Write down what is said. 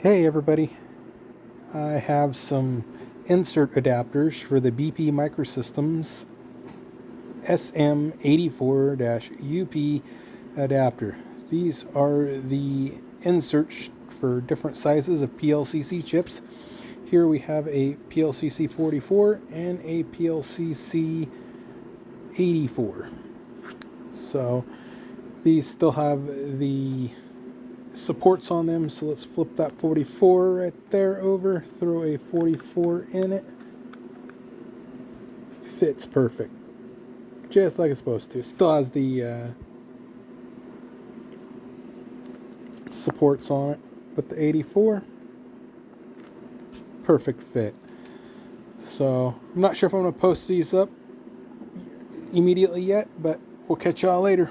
Hey everybody, I have some insert adapters for the BPM Microsystems SM-84UP adapter. These are the inserts for different sizes of PLCC chips. Here we have a PLCC 44 and a PLCC 84. So these still have the supports on them, so let's flip that 44 right there over, throw a 44 in it. Fits perfect, just like it's supposed to. Still has the supports on it, but the 84, perfect fit. So I'm not sure if I'm going to post these up immediately yet, but we'll catch y'all later.